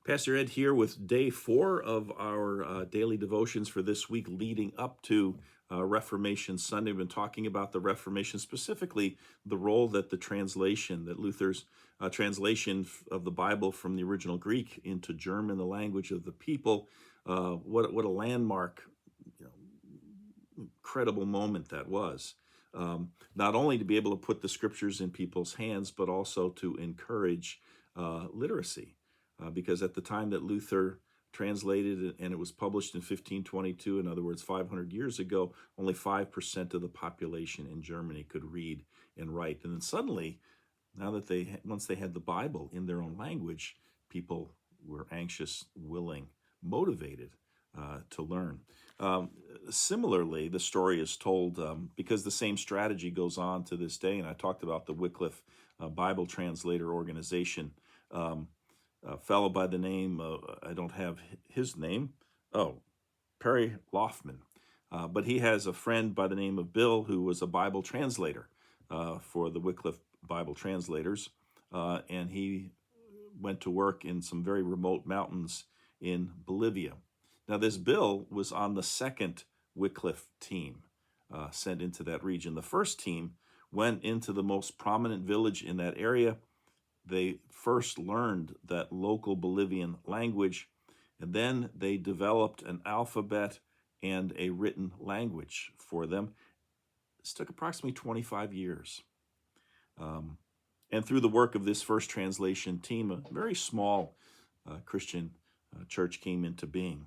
Pastor Ed here with day 4 of our daily devotions for this week leading up to Reformation Sunday. We've been talking about the Reformation, specifically the role that that Luther's translation of the Bible from the original Greek into German, the language of the people, what a landmark, incredible moment that was. Not only to be able to put the scriptures in people's hands, but also to encourage literacy. Because at the time that Luther translated it and it was published in 1522, in other words, 500 years ago, only 5% of the population in Germany could read and write. And then suddenly, now that once they had the Bible in their own language, people were anxious, willing, motivated to learn. Similarly, the story is told because the same strategy goes on to this day, and I talked about the Wycliffe Bible Translator Organization. A fellow by the name, I don't have his name, Perry Loffman. But he has a friend by the name of Bill who was a Bible translator for the Wycliffe Bible Translators. And he went to work in some very remote mountains in Bolivia. Now, this Bill was on the second Wycliffe team sent into that region. The first team went into the most prominent village in that area. They first learned that local Bolivian language, and then they developed an alphabet and a written language for them. This took approximately 25 years. And through the work of this first translation team, a very small Christian church came into being.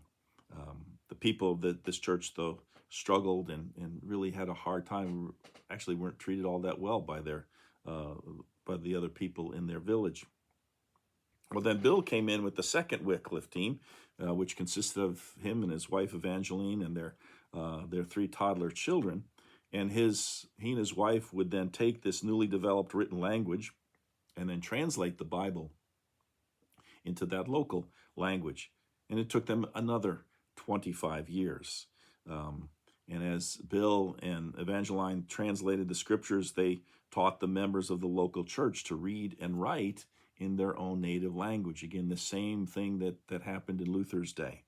The people of this church, though, struggled and really had a hard time, actually weren't treated all that well by the other people in their village. Well, then Bill came in with the second Wycliffe team, which consisted of him and his wife Evangeline and their 3 toddler children. And he and his wife would then take this newly developed written language and then translate the Bible into that local language. And it took them another 25 years. And as Bill and Evangeline translated the scriptures, they taught the members of the local church to read and write in their own native language. Again, the same thing that happened in Luther's day.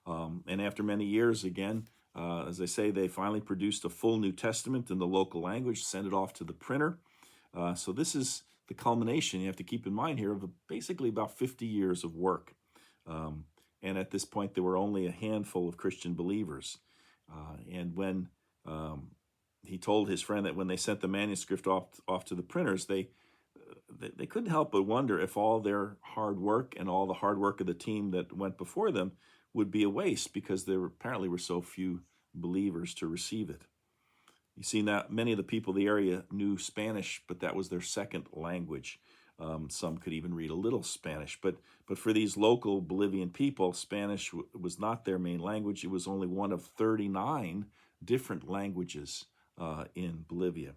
And after many years, again, as I say, they finally produced a full New Testament in the local language, sent it off to the printer. So this is the culmination, you have to keep in mind here, of basically about 50 years of work. And at this point, there were only a handful of Christian believers. And when he told his friend that when they sent the manuscript off to the printers, they couldn't help but wonder if all their hard work and all the hard work of the team that went before them would be a waste, because there apparently were so few believers to receive it. You see, now many of the people of the area knew Spanish, but that was their second language. Some could even read a little Spanish, but for these local Bolivian people, Spanish was not their main language. It was only one of 39 different languages in Bolivia.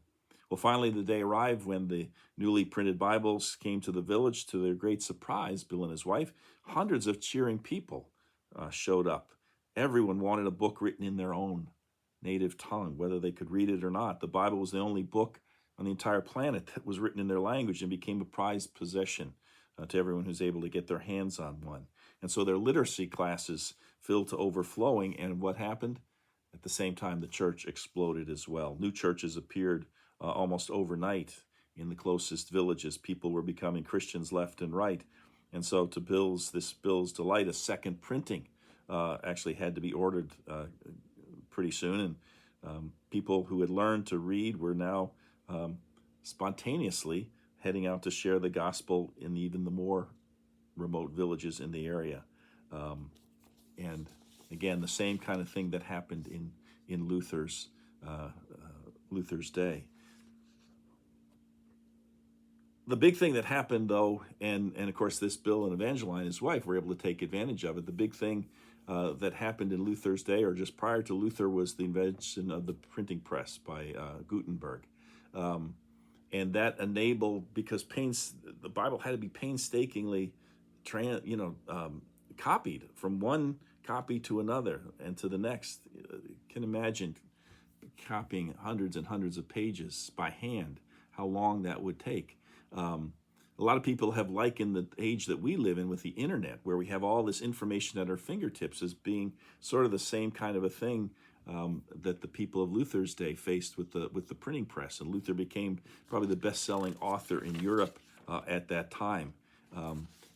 Well, finally, the day arrived when the newly printed Bibles came to the village. To their great surprise, Bill and his wife, hundreds of cheering people showed up. Everyone wanted a book written in their own native tongue, whether they could read it or not. The Bible was the only book on the entire planet that was written in their language and became a prized possession to everyone who's able to get their hands on one. And so their literacy classes filled to overflowing, and what happened? At the same time, the church exploded as well. New churches appeared almost overnight in the closest villages. People were becoming Christians left and right. And so to Bill's delight, a second printing actually had to be ordered pretty soon. And people who had learned to read were now spontaneously heading out to share the gospel in even the more remote villages in the area. And again, the same kind of thing that happened in Luther's day. The big thing that happened, though, and of course this Bill and Evangeline, his wife, were able to take advantage of it. The big thing that happened in Luther's day, or just prior to Luther, was the invention of the printing press by Gutenberg. And that enabled, because the Bible had to be painstakingly copied from one copy to another and to the next. You can imagine copying hundreds and hundreds of pages by hand, how long that would take. A lot of people have likened the age that we live in with the internet, where we have all this information at our fingertips, as being sort of the same kind of a thing that the people of Luther's day faced with the printing press. And Luther became probably the best-selling author in Europe at that time.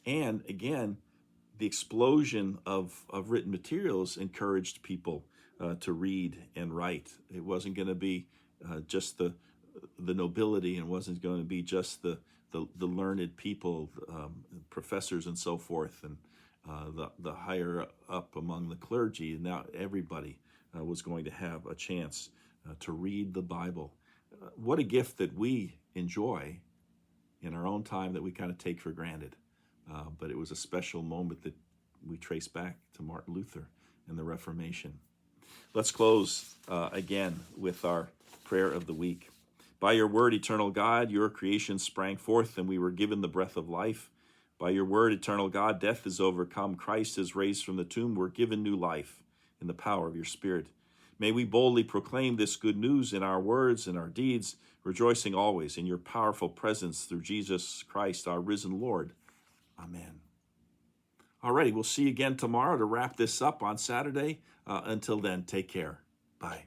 And again, the explosion of written materials encouraged people to read and write. It wasn't going to be just the nobility, and wasn't going to be just the learned people, professors and so forth, and the higher up among the clergy. And now everybody was going to have a chance to read the Bible. What a gift that we enjoy in our own time that we kind of take for granted. But it was a special moment that we trace back to Martin Luther and the Reformation. Let's close again with our prayer of the week. By your word, eternal God, your creation sprang forth, and we were given the breath of life. By your word, eternal God, death is overcome. Christ is raised from the tomb. We're given new life in the power of your Spirit. May we boldly proclaim this good news in our words and our deeds, rejoicing always in your powerful presence through Jesus Christ, our risen Lord. Amen. All righty, we'll see you again tomorrow to wrap this up on Saturday. Until then, take care. Bye.